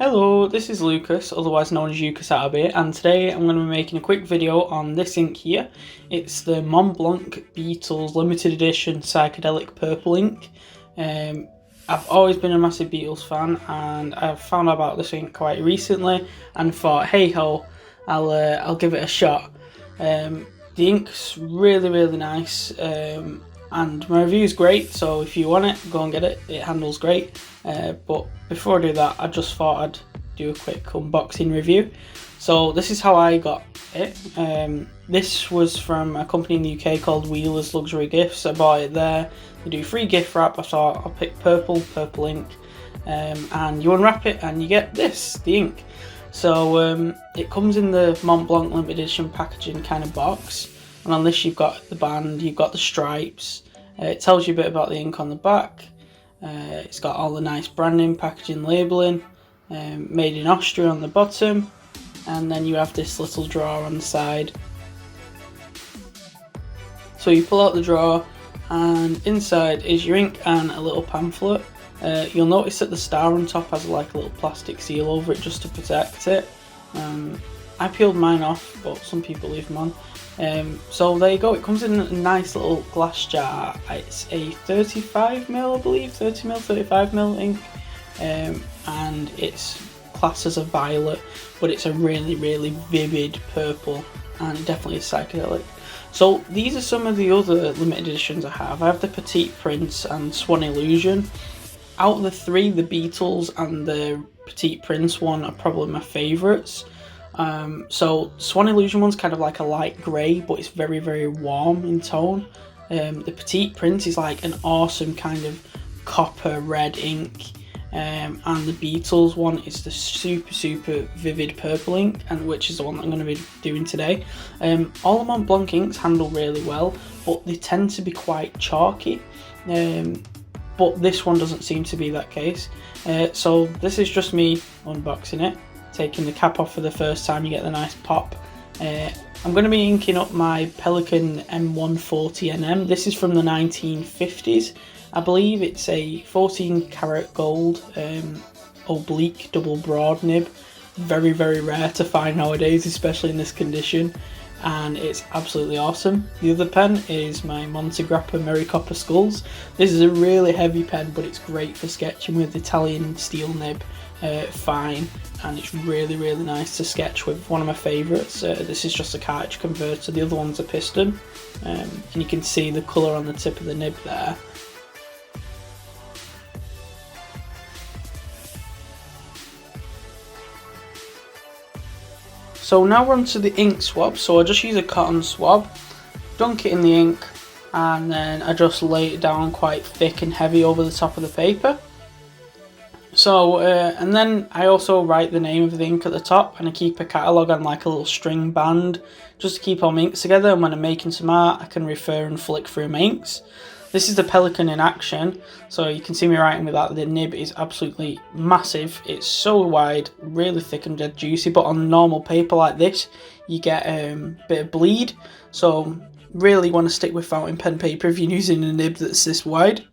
Hello, this is Lucas, otherwise known as Lucas Abbey, and today I'm going to be making a quick video on this ink here. It's the Montblanc Beatles limited edition psychedelic purple ink. I've always been a massive Beatles fan, and I've found out about this ink quite recently and thought, hey ho, I'll give it a shot. The ink's really nice, and my review is great, so if you want it, go and get it. It handles great. But before I do that, I just thought I'd do a quick unboxing review. So this is how I got it. This was from a company in the UK called Wheeler's Luxury Gifts. I bought it there. They do free gift wrap. I thought I'll pick purple ink, and you unwrap it and you get this, the ink. So it comes in the Montblanc limited edition packaging kind of box, and on this you've got the band, you've got the stripes. It tells you a bit about the ink on the back. It's got all the nice branding, packaging, labelling, made in Austria on the bottom, and then you have this little drawer on the side. So you pull out the drawer, and inside is your ink and a little pamphlet. You'll notice that the star on top has like a little plastic seal over it just to protect it. I peeled mine off, but some people leave them on. So there you go, it comes in a nice little glass jar. It's a 35mm, I believe, 30mm, 35mm ink, and it's classed as a violet, but it's a really vivid purple, and it definitely is psychedelic. So these are some of the other limited editions I have. I have the Petite Prince and Swan Illusion. Out of the three, the Beatles and the Petite Prince one are probably my favourites. So Swan Illusion one's kind of like a light grey, but it's very warm in tone. The Petite Prince is like an awesome kind of copper red ink, and the Beatles one is the super vivid purple ink, and which is the one that I'm going to be doing today. All the Montblanc inks handle really well, but they tend to be quite chalky, but this one doesn't seem to be that case. So this is just me unboxing it, taking the cap off for the first time. You get the nice pop. I'm going to be inking up my Pelikan M140NM. This is from the 1950s. I believe it's a 14 karat gold oblique double broad nib. Very rare to find nowadays, especially in this condition, and it's absolutely awesome. The other pen is my Montegrappa Merry Copper Skulls. This is a really heavy pen, but it's great for sketching with Italian steel nib, fine, and it's really nice to sketch with. One of my favourites. This is just a cartridge converter, the other one's a piston, and you can see the colour on the tip of the nib there. So now we're on to the ink swab. So I just use a cotton swab, dunk it in the ink, and then I just lay it down quite thick and heavy over the top of the paper. So, and then I also write the name of the ink at the top, and I keep a catalogue on like a little string band just to keep all my inks together, and when I'm making some art I can refer and flick through my inks. This is the Pelikan in action, so you can see me writing with that. The nib is absolutely massive. It's so wide, really thick and dead juicy, but on normal paper like this you get a bit of bleed, so really want to stick with fountain pen paper if you're using a nib that's this wide.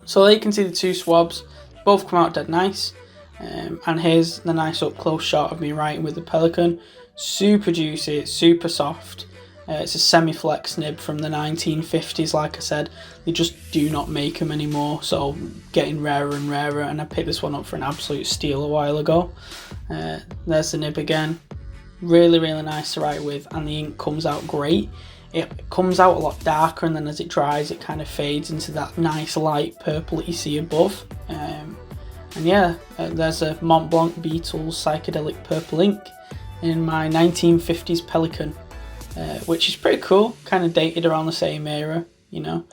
So there you can see the two swabs. Both come out dead nice, and here's the nice up close shot of me writing with the Pelikan. Super juicy, super soft. It's a semi-flex nib from the 1950s, like I said. They just do not make them anymore, so getting rarer and rarer, and I picked this one up for an absolute steal a while ago. There's the nib again. Really nice to write with, and the ink comes out great. It comes out a lot darker, and then as it dries it kind of fades into that nice light purple that you see above. And yeah, there's a Montblanc Beatles Psychedelic purple ink in my 1950s Pelikan, which is pretty cool, kind of dated around the same era, you know.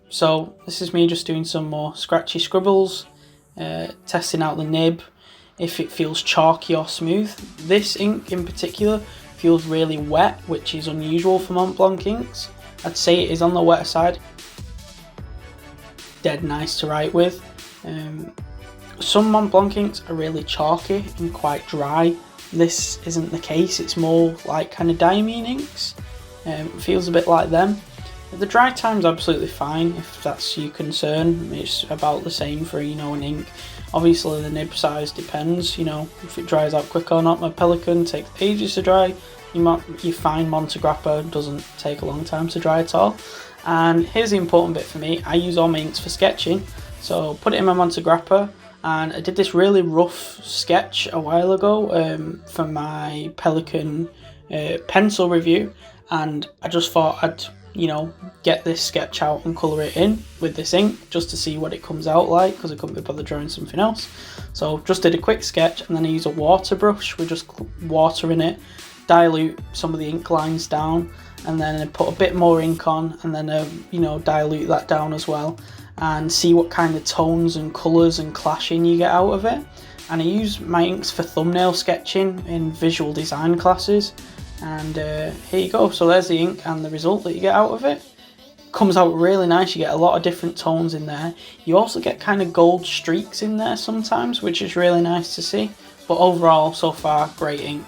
So this is me just doing some more scratchy scribbles, testing out the nib, if it feels chalky or smooth. This ink in particular feels really wet, which is unusual for Montblanc inks. I'd say it is on the wetter side. Dead nice to write with. Some Montblanc inks are really chalky and quite dry. This isn't the case, it's more like kind of diamine inks. It feels a bit like them. The dry time's absolutely fine if that's your concern. It's about the same for, you know, an ink. Obviously the nib size depends, you know, if it dries out quick or not. My Pelican takes ages to dry. You find Montegrappa doesn't take a long time to dry at all. And here's the important bit for me, I use all my inks for sketching. So put it in my Montegrappa, and I did this really rough sketch a while ago for my Pelican pencil review, and I just thought I'd, you know, get this sketch out and colour it in with this ink just to see what it comes out like, because I couldn't be bothered drawing something else. So just did a quick sketch, and then I use a water brush with just water in it, dilute some of the ink lines down, and then I put a bit more ink on, and then you know, dilute that down as well, and see what kind of tones and colours and clashing you get out of it. And I use my inks for thumbnail sketching in visual design classes, and here you go. So there's the ink and the result that you get out of it. Comes out really nice. You get a lot of different tones in there. You also get kind of gold streaks in there sometimes, which is really nice to see. But overall, so far, great ink.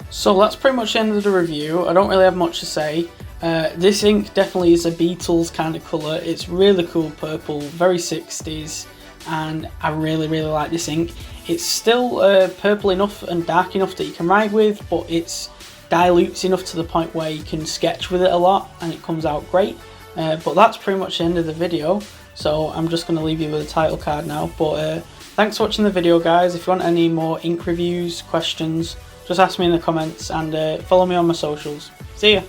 So that's pretty much the end of the review. I don't really have much to say. This ink definitely is a Beatles kind of colour. It's really cool purple, very 60s, and I really like this ink. It's still purple enough and dark enough that you can write with, but it's dilutes enough to the point where you can sketch with it a lot and it comes out great. But that's pretty much the end of the video, so I'm just going to leave you with a title card now. But thanks for watching the video, guys. If you want any more ink reviews, questions, just ask me in the comments, and follow me on my socials. See ya!